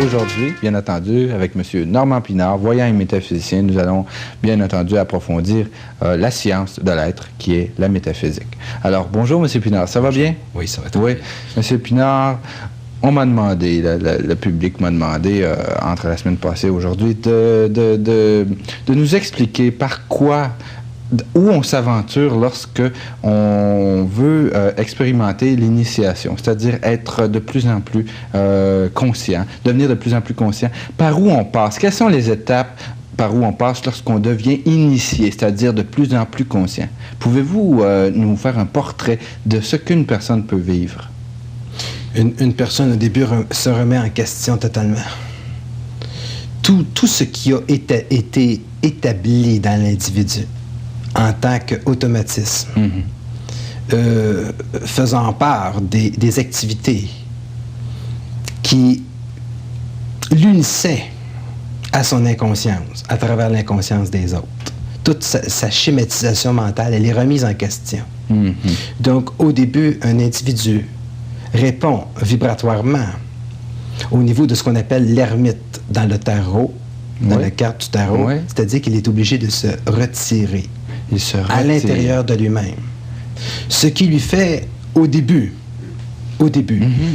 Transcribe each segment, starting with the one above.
aujourd'hui, bien entendu, avec M. Normand Pinard, voyant et métaphysicien, nous allons bien entendu approfondir la science de l'être qui est la métaphysique. Alors, bonjour M. Pinard, ça va bien? Oui, ça va très bien. Oui, M. Pinard, on m'a demandé, le public m'a demandé, entre la semaine passée et aujourd'hui, de nous expliquer par quoi, où on s'aventure lorsque on veut expérimenter l'initiation, c'est-à-dire être de plus en plus conscient, devenir de plus en plus conscient. Par où on passe? Quelles sont les étapes par où on passe lorsqu'on devient initié, c'est-à-dire de plus en plus conscient? Pouvez-vous nous faire un portrait de ce qu'une personne peut vivre? Une personne, au début, se remet en question totalement. Tout ce qui a été établi dans l'individu en tant qu'automatisme, faisant part des activités qui l'unissaient à son inconscience, à travers l'inconscience des autres. Toute sa schématisation mentale, elle est remise en question. Donc, au début, un individu répond vibratoirement au niveau de ce qu'on appelle l'ermite dans le tarot, dans la carte du tarot, c'est-à-dire qu'il est obligé de se retirer. À l'intérieur de lui-même. Ce qui lui fait, au début,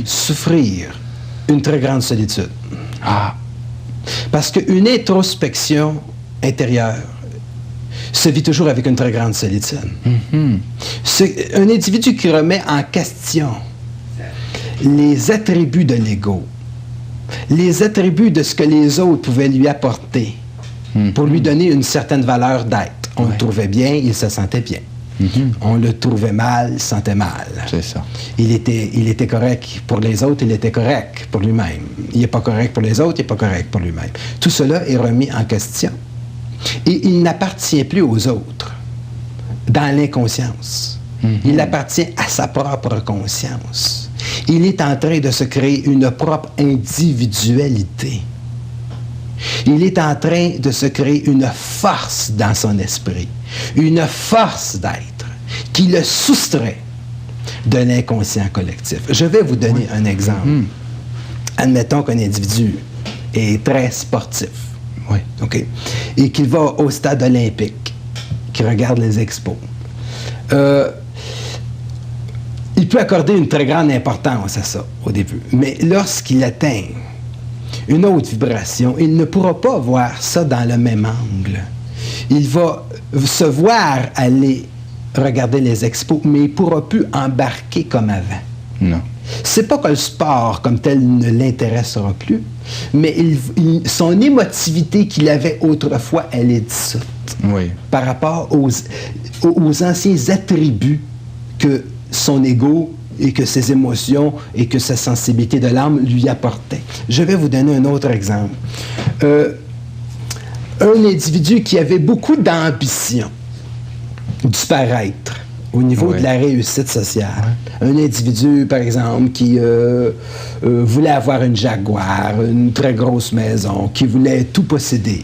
souffrir une très grande solitude. Parce qu'une introspection intérieure se vit toujours avec une très grande solitude. Un individu qui remet en question les attributs de l'ego, les attributs de ce que les autres pouvaient lui apporter pour lui donner une certaine valeur d'être. On le trouvait bien, il se sentait bien. On le trouvait mal, il se sentait mal. C'est ça. Il était correct pour les autres, il était correct pour lui-même. Il n'est pas correct pour les autres, il n'est pas correct pour lui-même. Tout cela est remis en question. Et il n'appartient plus aux autres dans l'inconscience. Il appartient à sa propre conscience. Il est en train de se créer une propre individualité. Il est en train de se créer une force dans son esprit, une force d'être qui le soustrait de l'inconscient collectif. Je vais vous donner un exemple. Admettons qu'un individu est très sportif, et qu'il va au stade olympique, qu'il regarde les expos. Il peut accorder une très grande importance à ça au début, mais lorsqu'il atteint une autre vibration, il ne pourra pas voir ça dans le même angle. Il va se voir aller regarder les expos, mais il ne pourra plus embarquer comme avant. Non. C'est pas que le sport comme tel ne l'intéressera plus, mais son émotivité qu'il avait autrefois, elle est dissoute. Par rapport aux anciens attributs que son ego et que ses émotions et que sa sensibilité de l'âme lui apportaient. Je vais vous donner un autre exemple. Un individu qui avait beaucoup d'ambition du paraître au niveau de la réussite sociale. Un individu, par exemple, qui voulait avoir une Jaguar, une très grosse maison, qui voulait tout posséder.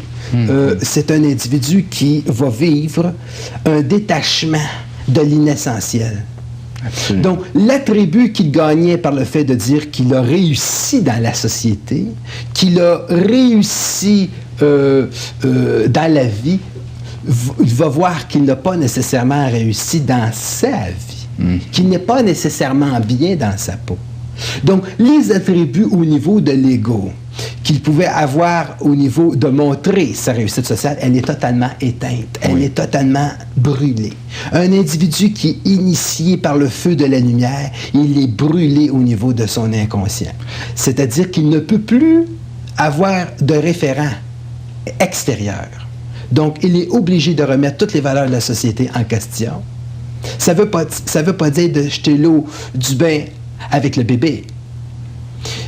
C'est un individu qui va vivre un détachement de l'inessentiel. Absolument. Donc, l'attribut qu'il gagnait par le fait de dire qu'il a réussi dans la société, qu'il a réussi dans la vie, il va voir qu'il n'a pas nécessairement réussi dans sa vie, qu'il n'est pas nécessairement bien dans sa peau. Donc, les attributs au niveau de l'ego qu'il pouvait avoir au niveau de montrer sa réussite sociale, elle est totalement éteinte, elle est totalement brûlée. Un individu qui est initié par le feu de la lumière, il est brûlé au niveau de son inconscient. C'est-à-dire qu'il ne peut plus avoir de référent extérieur. Donc, il est obligé de remettre toutes les valeurs de la société en question. Ça veut pas dire de jeter l'eau du bain avec le bébé.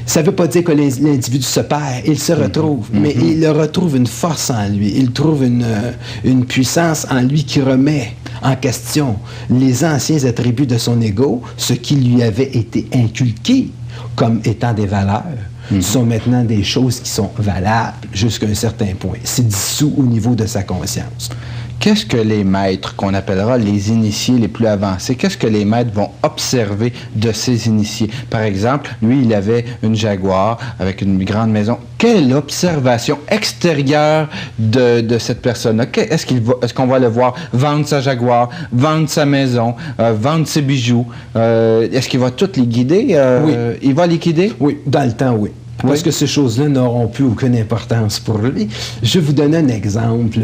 Ça ne veut pas dire que l'individu se perd, il se retrouve, mais il retrouve une force en lui, il trouve une puissance en lui qui remet en question les anciens attributs de son ego, ce qui lui avait été inculqué comme étant des valeurs, sont maintenant des choses qui sont valables jusqu'à un certain point. C'est dissous au niveau de sa conscience. qu'est-ce que les maîtres, qu'on appellera les initiés les plus avancés, qu'est-ce que les maîtres vont observer de ces initiés? Par exemple, lui, il avait une Jaguar avec une grande maison. Quelle observation extérieure de cette personne-là? Est-ce qu'on va le voir vendre sa Jaguar, vendre sa maison, vendre ses bijoux? Est-ce qu'il va toutes les guider? Oui. Il va les guider? Oui, dans le temps, oui. Parce que ces choses-là n'auront plus aucune importance pour lui. Je vais vous donner un exemple.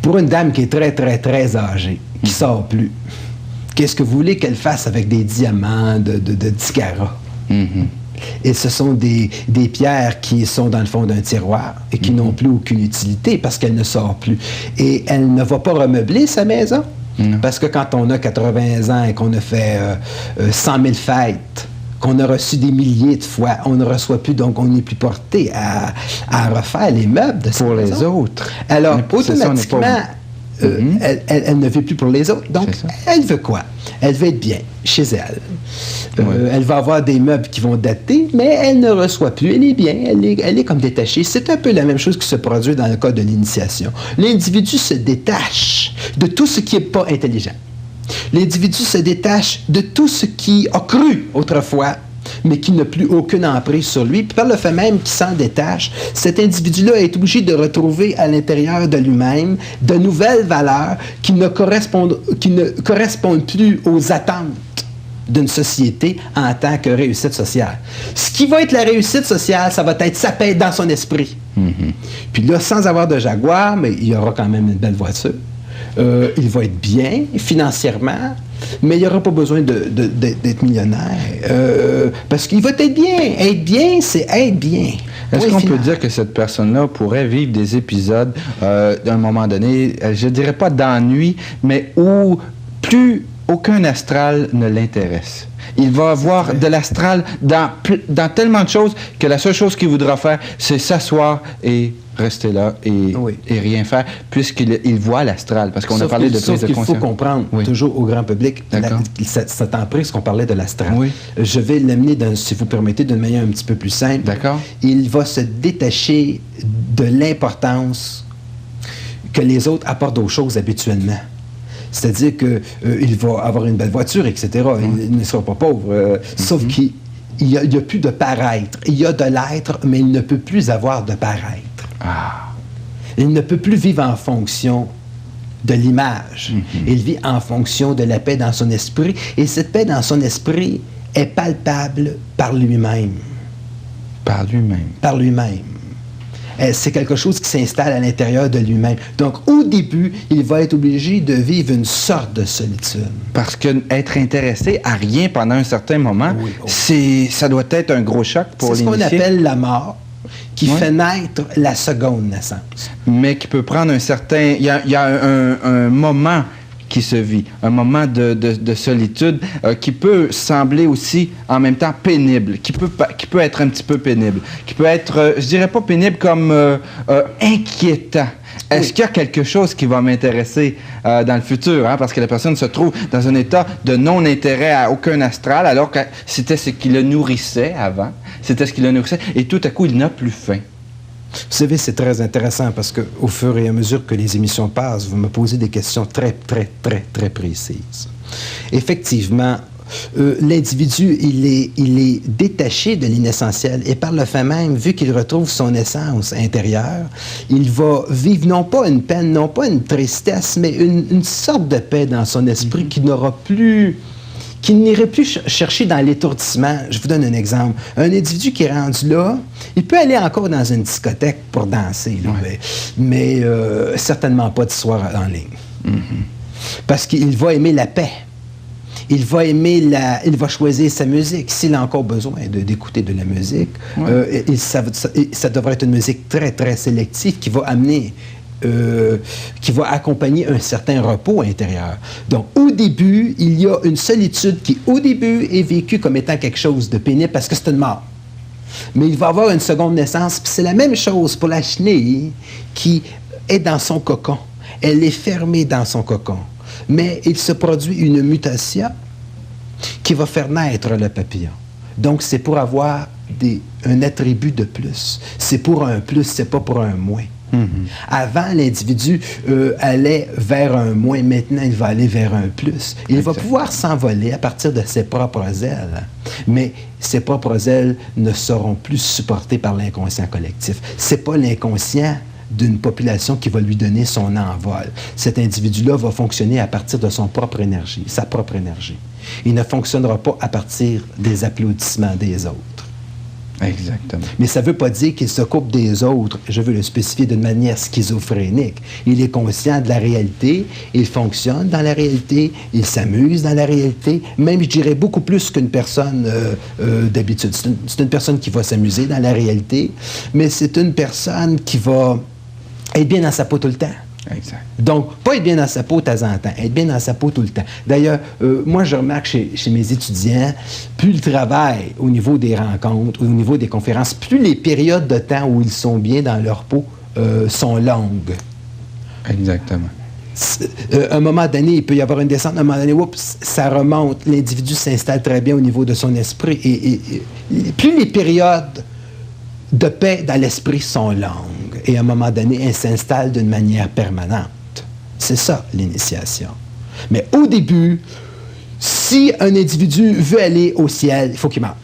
Pour une dame qui est très, très, très âgée, qui ne sort plus, qu'est-ce que vous voulez qu'elle fasse avec des diamants de 10 carats? Et ce sont des pierres qui sont dans le fond d'un tiroir et qui n'ont plus aucune utilité parce qu'elle ne sort plus. Et elle ne va pas remeubler sa maison. Parce que quand on a 80 ans et qu'on a fait 100 000 fêtes, qu'on a reçu des milliers de fois, on ne reçoit plus, donc on n'est plus porté à refaire les meubles de pour les autres. Alors, automatiquement, elle ne vit plus pour les autres. Donc, elle veut quoi? Elle veut être bien chez elle. Elle va avoir des meubles qui vont dater, mais elle ne reçoit plus. Elle est bien, elle est comme détachée. C'est un peu la même chose qui se produit dans le cas de l'initiation. L'individu se détache de tout ce qui n'est pas intelligent. L'individu se détache de tout ce qui a cru autrefois, mais qui n'a plus aucune emprise sur lui. Puis par le fait même qu'il s'en détache, cet individu-là est obligé de retrouver à l'intérieur de lui-même de nouvelles valeurs qui ne correspondent plus aux attentes d'une société en tant que réussite sociale. Ce qui va être la réussite sociale, ça va être sa paix dans son esprit. Puis là, sans avoir de Jaguar, mais il y aura quand même une belle voiture. Il va être bien financièrement, mais il n'y aura pas besoin d'être millionnaire. Parce qu'il va être bien. Être bien, c'est être bien. Est-ce qu'on peut dire que cette personne-là pourrait vivre des épisodes d'un moment donné, je ne dirais pas d'ennui, mais où plus aucun astral ne l'intéresse? Il va avoir de l'astral dans tellement de choses que la seule chose qu'il voudra faire, c'est s'asseoir et rester là et rien faire, puisqu'il voit l'astral. Parce qu'on a parlé de prise de conscience. Sauf qu'il faut comprendre, toujours au grand public, cette emprise qu'on parlait de l'astral. Je vais l'amener, si vous permettez, d'une manière un petit peu plus simple. D'accord. Il va se détacher de l'importance que les autres apportent aux choses habituellement. C'est-à-dire qu'il va avoir une belle voiture, etc. Il ne sera pas pauvre. Sauf qu'il n'y a plus de paraître. Il y a de l'être, mais il ne peut plus avoir de paraître. Il ne peut plus vivre en fonction de l'image. Il vit en fonction de la paix dans son esprit. Et cette paix dans son esprit est palpable par lui-même. Par lui-même. Par lui-même. C'est quelque chose qui s'installe à l'intérieur de lui-même. Donc, au début, il va être obligé de vivre une sorte de solitude. Parce qu'être intéressé à rien pendant un certain moment, ça doit être un gros choc pour l'initié. C'est ce qu'on appelle la mort, qui fait naître la seconde naissance. Mais qui peut prendre un certain... Il y a un moment qui se vit, un moment de solitude qui peut sembler aussi en même temps pénible, qui peut être un petit peu pénible, qui peut être, je dirais pas pénible comme inquiétant. Est-ce qu'il y a quelque chose qui va m'intéresser dans le futur? Parce que la personne se trouve dans un état de non-intérêt à aucun astral, alors que c'était ce qui le nourrissait avant, et tout à coup, il n'a plus faim. Vous savez, c'est très intéressant parce qu'au fur et à mesure que les émissions passent, vous me posez des questions très, très, très, très précises. Effectivement, l'individu, il est détaché de l'inessentiel et par le fait même, vu qu'il retrouve son essence intérieure, il va vivre non pas une peine, non pas une tristesse, mais une sorte de paix dans son esprit qui n'irait plus chercher dans l'étourdissement. Je vous donne un exemple. Un individu qui est rendu là, il peut aller encore dans une discothèque pour danser, là, mais certainement pas de soir en ligne. Parce qu'il va aimer la paix. Il va choisir sa musique. S'il a encore besoin d'écouter de la musique, ça devrait être une musique très, très sélective qui va amener qui va accompagner un certain repos intérieur. Donc, au début, il y a une solitude qui, au début, est vécue comme étant quelque chose de pénible parce que c'est une mort. Mais il va avoir une seconde naissance, puis c'est la même chose pour la chenille qui est dans son cocon. Elle est fermée dans son cocon. Mais il se produit une mutation qui va faire naître le papillon. Donc, c'est pour avoir un attribut de plus. C'est pour un plus, c'est pas pour un moins. Avant, l'individu allait vers un moins, maintenant il va aller vers un plus. Il va pouvoir s'envoler à partir de ses propres ailes, mais ses propres ailes ne seront plus supportées par l'inconscient collectif. C'est pas l'inconscient d'une population qui va lui donner son envol. Cet individu-là va fonctionner à partir de son propre énergie, sa propre énergie. Il ne fonctionnera pas à partir des applaudissements des autres. Exactement. Mais ça ne veut pas dire qu'il se coupe des autres, je veux le spécifier d'une manière schizophrénique. Il est conscient de la réalité, il fonctionne dans la réalité, il s'amuse dans la réalité, même je dirais beaucoup plus qu'une personne d'habitude. C'est une personne qui va s'amuser dans la réalité, mais c'est une personne qui va être bien dans sa peau tout le temps. Exact. Donc, pas être bien dans sa peau de temps en temps, être bien dans sa peau tout le temps. D'ailleurs, moi, je remarque chez mes étudiants, plus le travail au niveau des rencontres, au niveau des conférences, plus les périodes de temps où ils sont bien dans leur peau sont longues. Exactement. À un moment donné, il peut y avoir une descente, à un moment donné, oups, ça remonte, l'individu s'installe très bien au niveau de son esprit. Et plus les périodes de paix dans l'esprit sont longues, et à un moment donné, elles s'installent d'une manière permanente. C'est ça, l'initiation. Mais au début, si un individu veut aller au ciel, il faut qu'il meure.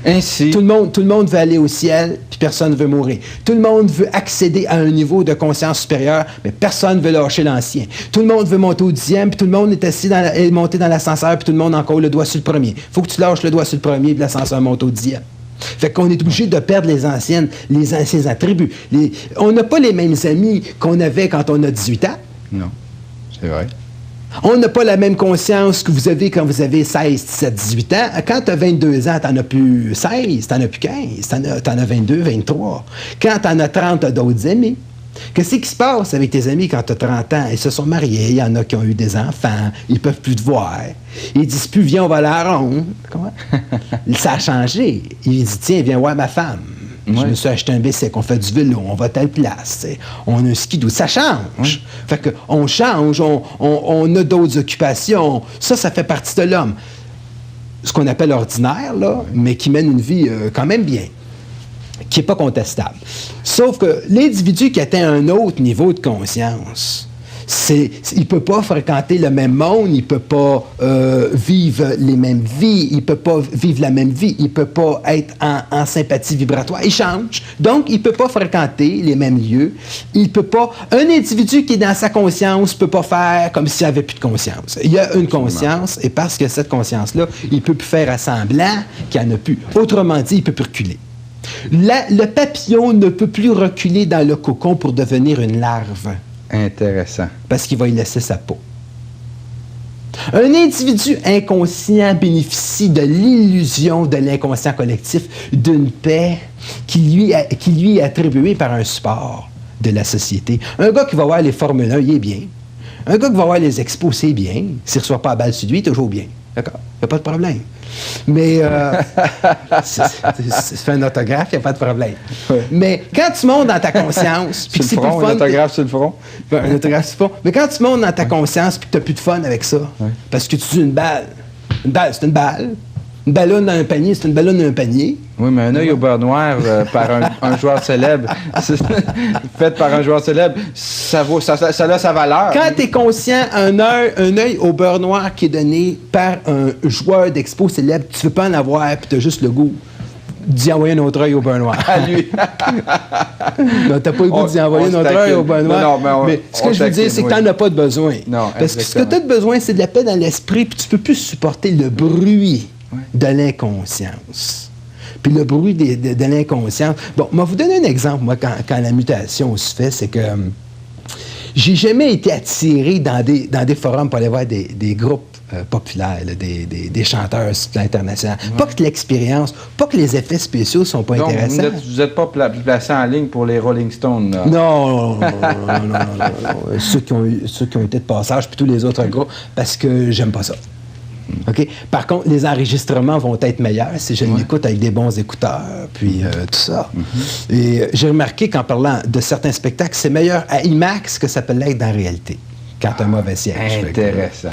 Ainsi, tout le monde veut aller au ciel, puis personne ne veut mourir. Tout le monde veut accéder à un niveau de conscience supérieure, mais personne ne veut lâcher l'ancien. Tout le monde veut monter au 10e, puis tout le monde est assis et monter dans l'ascenseur, puis tout le monde a encore le doigt sur le premier. Il faut que tu lâches le doigt sur le premier, puis l'ascenseur monte au 10e. Fait qu'on est obligé de perdre les anciens attributs. On n'a pas les mêmes amis qu'on avait quand on a 18 ans. Non, c'est vrai. On n'a pas la même conscience que vous avez quand vous avez 16, 17, 18 ans. Quand tu as 22 ans, tu n'en as plus 16, tu n'en as plus 15, tu en as 22, 23. Quand tu en as 30, tu as d'autres amis. Qu'est-ce qui se passe avec tes amis quand tu as 30 ans? Ils se sont mariés, il y en a qui ont eu des enfants, ils ne peuvent plus te voir. Ils disent plus, viens, on va à la ronde. Comment? Ça a changé. Il dit, tiens, viens voir ma femme. Ouais. Je me suis acheté un bicycle, on fait du vélo, on va à telle place. On a un skidoo. Ça change. Ouais. Fait qu'on change, on a d'autres occupations. Ça fait partie de l'homme. Ce qu'on appelle ordinaire, là, mais qui mène une vie quand même bien, qui n'est pas contestable. Sauf que l'individu qui atteint un autre niveau de conscience, il ne peut pas fréquenter le même monde, il ne peut pas vivre les mêmes vies, il ne peut pas vivre la même vie, il ne peut pas être en sympathie vibratoire. Il change. Donc, il ne peut pas fréquenter les mêmes lieux. Il peut pas... Un individu qui est dans sa conscience ne peut pas faire comme s'il n'avait plus de conscience. Il y a une conscience, et parce que cette conscience-là, il ne peut plus faire à semblant qu'il n'y en a plus. Autrement dit, il ne peut plus reculer. Le papillon ne peut plus reculer dans le cocon pour devenir une larve. Intéressant. Parce qu'il va y laisser sa peau. Un individu inconscient bénéficie de l'illusion de l'inconscient collectif, d'une paix qui lui est attribuée par un support de la société. Un gars qui va voir les Formule 1, il est bien. Un gars qui va voir les expos, c'est bien. S'il ne reçoit pas la balle sur lui, il est toujours bien. D'accord? Il n'y a pas de problème. Mais c'est un autographe, il n'y a pas de problème. Ouais. Mais quand tu montes dans ta conscience... puis c'est plus fun, un autographe sur le front. Un autographe sur le front. Mais quand tu montes dans ta conscience puis que tu n'as plus de fun avec ça, parce que tu dis une balle, c'est une balle. Une ballonne dans un panier, c'est une ballonne dans un panier. Oui, mais un œil au beurre noir par un joueur célèbre, fait par un joueur célèbre, ça a sa valeur. Quand tu es conscient, un œil au beurre noir qui est donné par un joueur d'expo célèbre, tu ne veux pas en avoir, puis tu as juste le goût d'y envoyer un autre œil au beurre noir. À lui. Non, t'as pas le goût d'y envoyer un autre œil au beurre noir. Mais ce que je veux dire, c'est que tu n'en as pas de besoin. Non, parce que ce que tu as de besoin, c'est de la paix dans l'esprit, puis tu ne peux plus supporter le bruit de l'inconscience. Puis le bruit de l'inconscience. Bon, moi, vous donner un exemple, moi, quand la mutation se fait, c'est que j'ai jamais été attiré dans des forums pour aller voir des groupes populaires, là, des chanteurs internationaux. Pas que l'expérience, pas que les effets spéciaux sont pas intéressants. Vous n'êtes pas placé en ligne pour les Rolling Stones, là. Non. Ceux qui ont été de passage, puis tous les autres groupes, parce que j'aime pas ça. Okay? Par contre, les enregistrements vont être meilleurs si je l'écoute avec des bons écouteurs, puis tout ça. Mm-hmm. Et j'ai remarqué qu'en parlant de certains spectacles, c'est meilleur à IMAX que ça peut l'être dans la réalité. quand tu as un mauvais siège. Intéressant.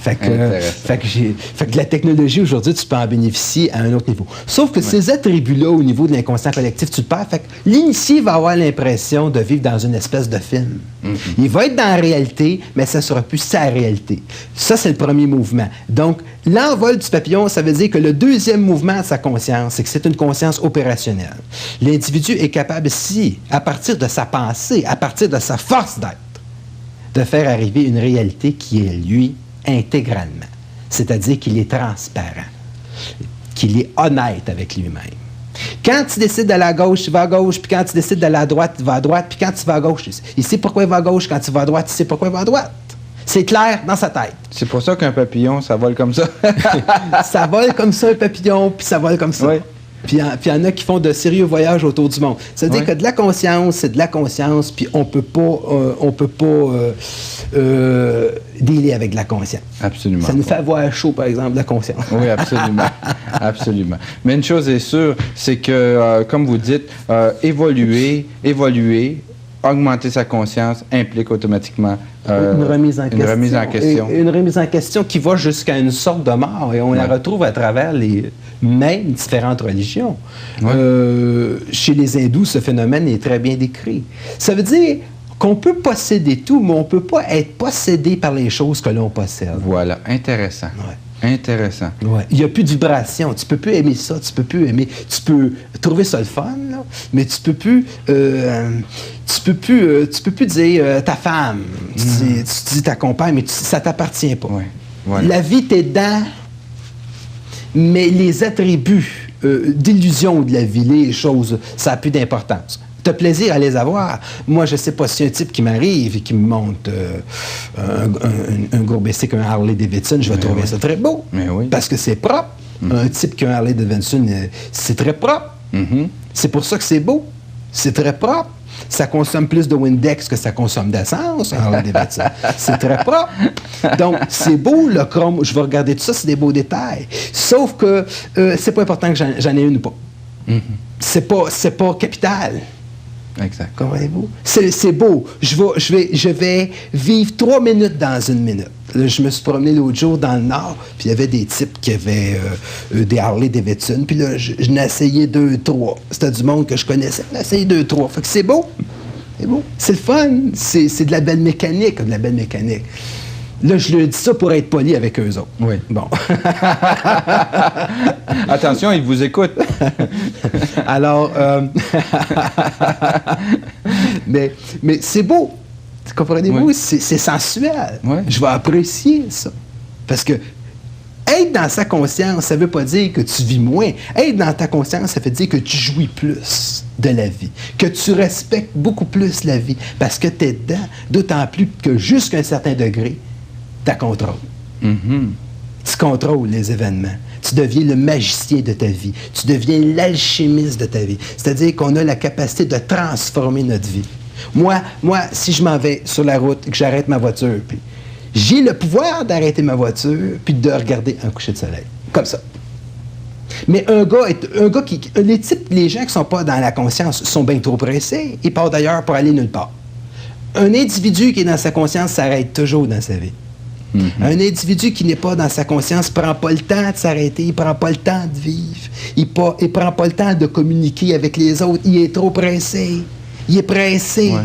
Fait que la technologie, aujourd'hui, tu peux en bénéficier à un autre niveau. Sauf que ces attributs-là, au niveau de l'inconscient collectif, tu le perds. Fait que l'initié va avoir l'impression de vivre dans une espèce de film. Il va être dans la réalité, mais ça ne sera plus sa réalité. Ça, c'est le premier mouvement. Donc, l'envol du papillon, ça veut dire que le deuxième mouvement de sa conscience, c'est que c'est une conscience opérationnelle. L'individu est capable, si, à partir de sa pensée, à partir de sa force d'être, de faire arriver une réalité qui est lui intégralement. C'est-à-dire qu'il est transparent, qu'il est honnête avec lui-même. Quand tu décides d'aller à gauche, tu vas à gauche, puis quand tu décides d'aller à droite, tu vas à droite, puis quand tu vas à gauche, il sait pourquoi il va à gauche, quand tu vas à droite, il sait pourquoi il va à droite. C'est clair dans sa tête. C'est pour ça qu'un papillon, ça vole comme ça. Ça vole comme ça, un papillon, puis ça vole comme ça. Oui. Puis il y en a qui font de sérieux voyages autour du monde. Ça veut dire que de la conscience, c'est de la conscience, puis on peut pas dealer avec de la conscience. Absolument. Ça nous fait avoir chaud, par exemple, de la conscience. Oui, absolument. Absolument. Mais une chose est sûre, c'est que, comme vous dites, évoluer, augmenter sa conscience implique automatiquement une remise en question. Une remise en question qui va jusqu'à une sorte de mort. Et on la retrouve à travers les mêmes différentes religions. Chez les hindous, ce phénomène est très bien décrit. Ça veut dire qu'on peut posséder tout, mais on ne peut pas être possédé par les choses que l'on possède. Voilà. Intéressant. Ouais. Intéressant. Ouais. Il n'y a plus de vibration. Tu ne peux plus aimer ça. Tu peux plus aimer. Tu peux trouver ça le fun, là, mais tu peux plus. Tu peux plus dire ta femme. Tu dis ta compagne, mais ça t'appartient pas. Ouais. Voilà. La vie t'est dedans, mais les attributs d'illusion de la vie, les choses, ça n'a plus d'importance. Tu as plaisir à les avoir. Moi, je ne sais pas si un type qui m'arrive et qui me monte un gros bicycle, un Harley Davidson, je vais trouver ça très beau. Mais oui. Parce que c'est propre. Un type qui a un Harley Davidson, c'est très propre. C'est pour ça que c'est beau. C'est très propre. Ça consomme plus de Windex que ça consomme d'essence, un Harley Davidson. C'est très propre. Donc, c'est beau, le chrome. Je vais regarder tout ça, c'est des beaux détails. Sauf que c'est pas important que j'en ai une ou pas. C'est pas capital. Exact. Comprenez-vous? C'est beau. Je vais vivre 3 minutes dans une minute. Là, je me suis promené l'autre jour dans le Nord, puis il y avait des types qui avaient des Harley Davidson, puis là, je n'ai essayé 2, 3. C'était du monde que je connaissais. J'ai essayé 2, 3. Fait que c'est beau. C'est beau. C'est le fun. C'est de la belle mécanique. De la belle mécanique. Là, je le dis ça pour être poli avec eux autres. Oui. Bon. Attention, ils vous écoutent. Alors, mais c'est beau. Comprenez-vous? Oui. C'est sensuel. Oui. Je vais apprécier ça. Parce que être dans sa conscience, ça ne veut pas dire que tu vis moins. Être dans ta conscience, ça veut dire que tu jouis plus de la vie, que tu respectes beaucoup plus la vie, parce que tu es dedans, d'autant plus que jusqu'à un certain degré, tu contrôles. Tu contrôles les événements. Tu deviens le magicien de ta vie. Tu deviens l'alchimiste de ta vie. C'est-à-dire qu'on a la capacité de transformer notre vie. Moi, si je m'en vais sur la route et que j'arrête ma voiture, puis j'ai le pouvoir d'arrêter ma voiture puis de regarder un coucher de soleil. Comme ça. Mais un gars qui... Les gens qui ne sont pas dans la conscience sont bien trop pressés. Ils partent d'ailleurs pour aller nulle part. Un individu qui est dans sa conscience s'arrête toujours dans sa vie. Un individu qui n'est pas dans sa conscience ne prend pas le temps de s'arrêter, il ne prend pas le temps de vivre, il ne prend pas le temps de communiquer avec les autres, il est trop pressé. Il est pressé. Ouais,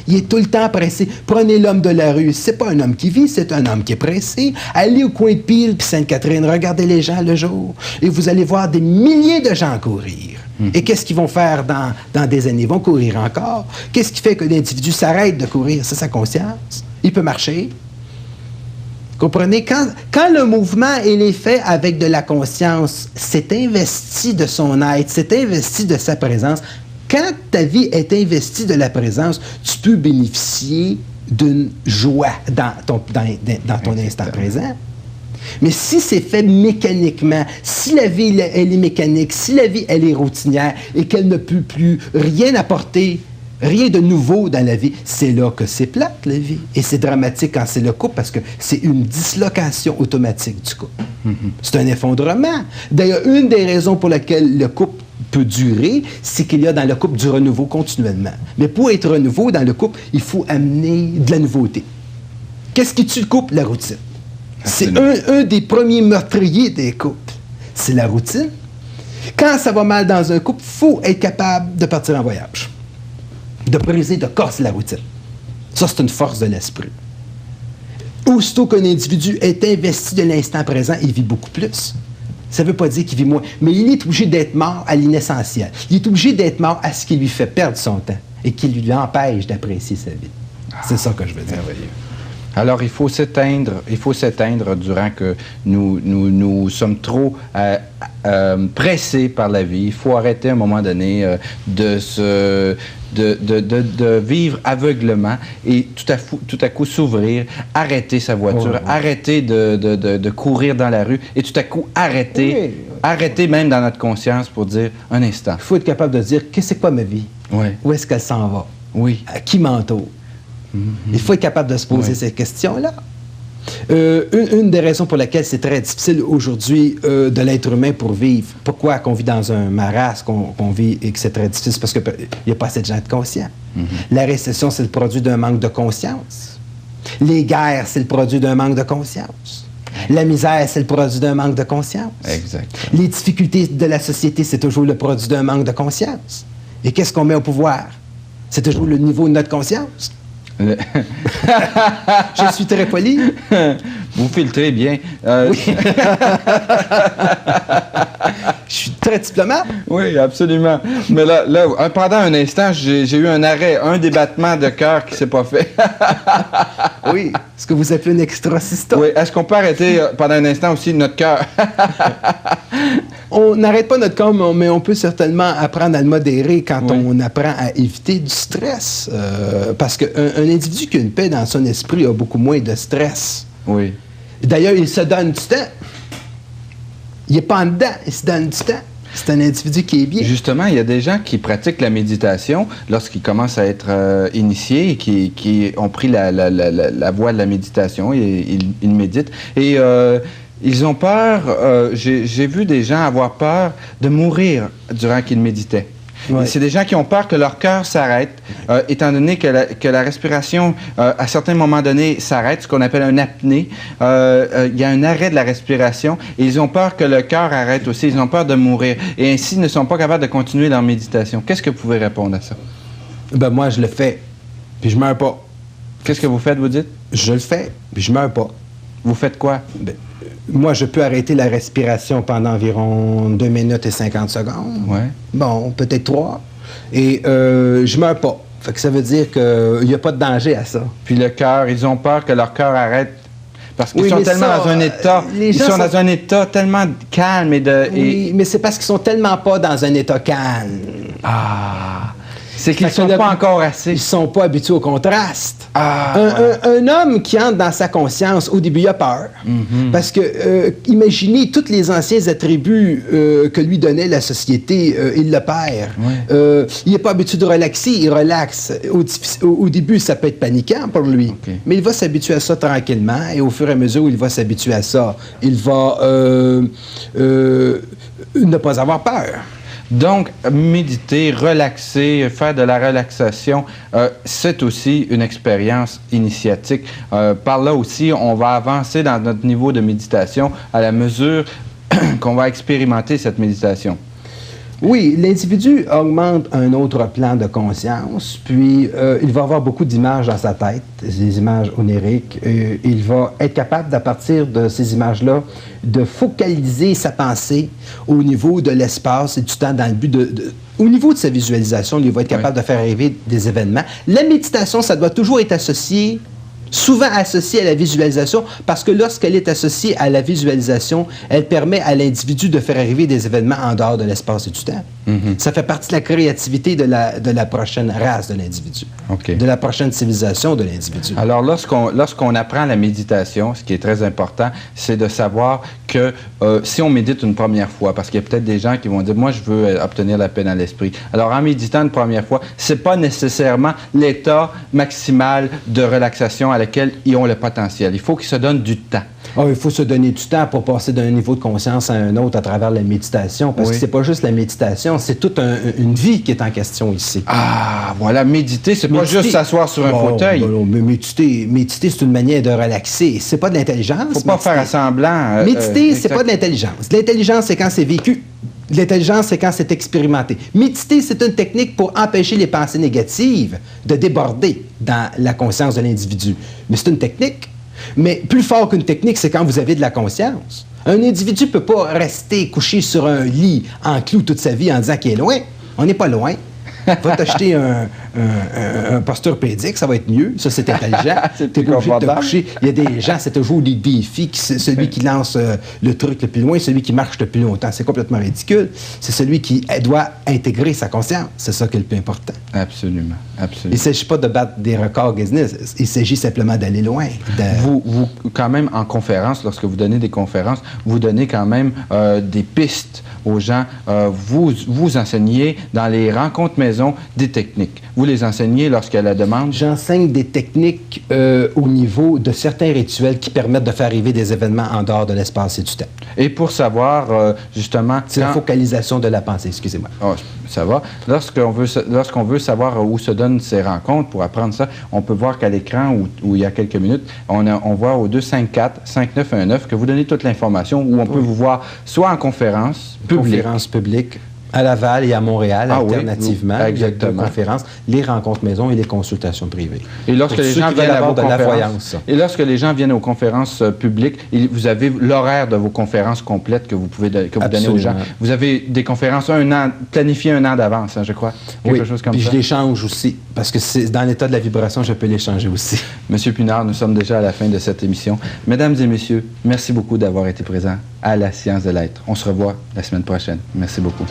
il est tout le temps pressé. Prenez l'homme de la rue. C'est pas un homme qui vit, c'est un homme qui est pressé. Allez au coin de Peel puis Sainte-Catherine, regardez les gens le jour et vous allez voir des milliers de gens courir. Et qu'est-ce qu'ils vont faire dans des années? Ils vont courir encore. Qu'est-ce qui fait que l'individu s'arrête de courir? C'est sa conscience. Il peut marcher. Comprenez? Quand le mouvement il est fait avec de la conscience, c'est investi de son être, c'est investi de sa présence. Quand ta vie est investie de la présence, tu peux bénéficier d'une joie dans ton instant présent. Mais si c'est fait mécaniquement, si la vie elle est mécanique, si la vie elle est routinière et qu'elle ne peut plus rien apporter, rien de nouveau dans la vie, c'est là que c'est plate, la vie. Et c'est dramatique quand c'est le couple parce que c'est une dislocation automatique du couple. C'est un effondrement. D'ailleurs, une des raisons pour lesquelles le couple peut durer, c'est qu'il y a dans le couple du renouveau continuellement. Mais pour être renouveau dans le couple, il faut amener de la nouveauté. Qu'est-ce qui tue le couple? La routine. C'est Absolument. un des premiers meurtriers des couples. C'est la routine. Quand ça va mal dans un couple, il faut être capable de partir en voyage. De briser, de casser la routine. Ça, c'est une force de l'esprit. Aussitôt qu'un individu est investi de l'instant présent, il vit beaucoup plus. Ça ne veut pas dire qu'il vit moins, mais il est obligé d'être mort à l'inessentiel. Il est obligé d'être mort à ce qui lui fait perdre son temps et qui lui empêche d'apprécier sa vie. C'est ça que je veux dire. Merveilleux. Alors, il faut s'éteindre durant que nous sommes trop pressés par la vie. Il faut arrêter à un moment donné de vivre aveuglement et tout à coup s'ouvrir, arrêter sa voiture, arrêter de courir dans la rue et tout à coup arrêter même dans notre conscience pour dire un instant. Il faut être capable de dire, qu'est-ce que c'est quoi ma vie? Oui. Où est-ce qu'elle s'en va? Oui. À qui m'entoure? Il faut être capable de se poser ces questions-là. Une des raisons pour lesquelles c'est très difficile aujourd'hui de l'être humain pour vivre, pourquoi qu'on vit dans un marasme, qu'on vit et que c'est très difficile, c'est parce qu'il n'y a pas assez de gens de conscients. La récession, c'est le produit d'un manque de conscience. Les guerres, c'est le produit d'un manque de conscience. La misère, c'est le produit d'un manque de conscience. Exact. Les difficultés de la société, c'est toujours le produit d'un manque de conscience. Et qu'est-ce qu'on met au pouvoir? C'est toujours le niveau de notre conscience. Je suis très poli. Vous filtrez bien. Oui. Je suis très diplomate. Oui, absolument. Mais là, pendant un instant, j'ai eu un arrêt, un débattement de cœur qui s'est pas fait. Oui. Ce que vous appelez un extrasystote. Oui. Est-ce qu'on peut arrêter pendant un instant aussi notre cœur? On n'arrête pas notre corps, mais on peut certainement apprendre à le modérer quand on apprend à éviter du stress. Parce qu'un individu qui a une paix dans son esprit a beaucoup moins de stress. Oui. D'ailleurs, il se donne du temps. Il n'est pas en dedans, il se donne du temps. C'est un individu qui est bien. Justement, il y a des gens qui pratiquent la méditation lorsqu'ils commencent à être initiés et qui ont pris la voie de la méditation et ils méditent. Et ils ont peur, j'ai vu des gens avoir peur de mourir durant qu'ils méditaient. Ouais. C'est des gens qui ont peur que leur cœur s'arrête, étant donné que la respiration, à certains moments donnés, s'arrête, ce qu'on appelle un apnée. Il y a un arrêt de la respiration et ils ont peur que le cœur arrête aussi. Ils ont peur de mourir et ainsi ne sont pas capables de continuer leur méditation. Qu'est-ce que vous pouvez répondre à ça? Ben moi, je le fais, puis je meurs pas. Qu'est-ce que vous faites, vous dites? Je le fais, puis je meurs pas. Vous faites quoi? Ben, moi, je peux arrêter la respiration pendant environ 2 minutes et 50 secondes. Ouais. Bon, peut-être 3. Et je meurs pas. Fait que ça veut dire qu'il n'y a pas de danger à ça. Puis le cœur, ils ont peur que leur cœur arrête. Parce qu'ils Oui, sont mais tellement ça, dans un état. les Ils gens sont sont- dans un état tellement calme et de. Oui, mais c'est parce qu'ils sont tellement pas dans un état calme. Ah! C'est qu'ils ne Fait que sont le- pas encore assez. Ils sont pas habitués au contraste. Ah, Un homme qui entre dans sa conscience, au début, il a peur. Parce que, imaginez tous les anciens attributs que lui donnait la société, il le perd. Il n'est pas habitué de relaxer, il relaxe. Au début, ça peut être paniquant pour lui. OK. Mais il va s'habituer à ça tranquillement et au fur et à mesure où il va s'habituer à ça, il va ne pas avoir peur. Donc, méditer, relaxer, faire de la relaxation, c'est aussi une expérience initiatique. Par là aussi, on va avancer dans notre niveau de méditation à la mesure qu'on va expérimenter cette méditation. Oui, l'individu augmente un autre plan de conscience, puis il va avoir beaucoup d'images dans sa tête, des images oniriques. Il va être capable, à partir de ces images-là, de focaliser sa pensée au niveau de l'espace et du temps dans le but au niveau de sa visualisation, il va être capable de faire arriver des événements. La méditation, ça doit toujours être associé, souvent associée à la visualisation, parce que lorsqu'elle est associée à la visualisation, elle permet à l'individu de faire arriver des événements en dehors de l'espace et du temps. Ça fait partie de la créativité de la prochaine race de l'individu, OK. de la prochaine civilisation de l'individu. Alors, lorsqu'on apprend la méditation, ce qui est très important, c'est de savoir que si on médite une première fois, parce qu'il y a peut-être des gens qui vont dire, moi, je veux obtenir la paix dans l'esprit. Alors, en méditant une première fois, c'est pas nécessairement l'état maximal de relaxation à laquelle ils ont le potentiel. Il faut qu'ils se donnent du temps. Il faut se donner du temps pour passer d'un niveau de conscience à un autre à travers la méditation, parce que c'est pas juste la méditation, c'est toute une vie qui est en question ici. Ah, voilà, méditer, c'est pas juste s'asseoir sur un fauteuil. Mais méditer, c'est une manière de relaxer. C'est pas de l'intelligence. Faut pas faire semblant. Méditer, c'est pas de l'intelligence. L'intelligence, c'est quand c'est vécu. L'intelligence, c'est quand c'est expérimenté. Méditer, c'est une technique pour empêcher les pensées négatives de déborder dans la conscience de l'individu. Mais c'est une technique. Mais plus fort qu'une technique, c'est quand vous avez de la conscience. Un individu ne peut pas rester couché sur un lit en clou toute sa vie en disant qu'il est loin. On n'est pas loin. Va t'acheter un posturpédique, ça va être mieux. Ça, c'est intelligent. C'est T'es plus pas obligé de te confortable. coucher. Il y a des gens, c'est toujours des défis. Celui qui lance le truc le plus loin, celui qui marche le plus longtemps. C'est complètement ridicule. C'est celui qui doit intégrer sa conscience. C'est ça qui est le plus important. Absolument, absolument. Il ne s'agit pas de battre des records Guinness. Il s'agit simplement d'aller loin. Vous, quand même, en conférence, lorsque vous donnez des conférences, vous donnez quand même des pistes aux gens. Vous enseignez dans les rencontres maison des techniques. Vous les enseignez lorsqu'il y a la demande? J'enseigne des techniques au niveau de certains rituels qui permettent de faire arriver des événements en dehors de l'espace et du temps. Et pour savoir, justement... C'est la focalisation de la pensée, excusez-moi. Oh, ça va. Lorsqu'on veut savoir où se donnent ces rencontres, pour apprendre ça, on peut voir qu'à l'écran, où il y a quelques minutes, on voit au 254-5919 que vous donnez toute l'information, où on peut vous voir soit en conférence publique. Conférence publique. À Laval et à Montréal, alternativement. Oui, exactement. Il y a 2 conférences, les rencontres maison et les consultations privées. Et lorsque les gens viennent à vos conférences, et lorsque les gens viennent aux conférences publiques, vous avez l'horaire de vos conférences complètes que vous pouvez donnez aux gens. Vous avez des conférences planifiées 1 an d'avance, hein, je crois. Quelque chose comme puis ça. Je les change aussi, parce que c'est dans l'état de la vibration, je peux les changer aussi. Monsieur Pinard, nous sommes déjà à la fin de cette émission. Mesdames et messieurs, merci beaucoup d'avoir été présents à La Science de l'Être. On se revoit la semaine prochaine. Merci beaucoup.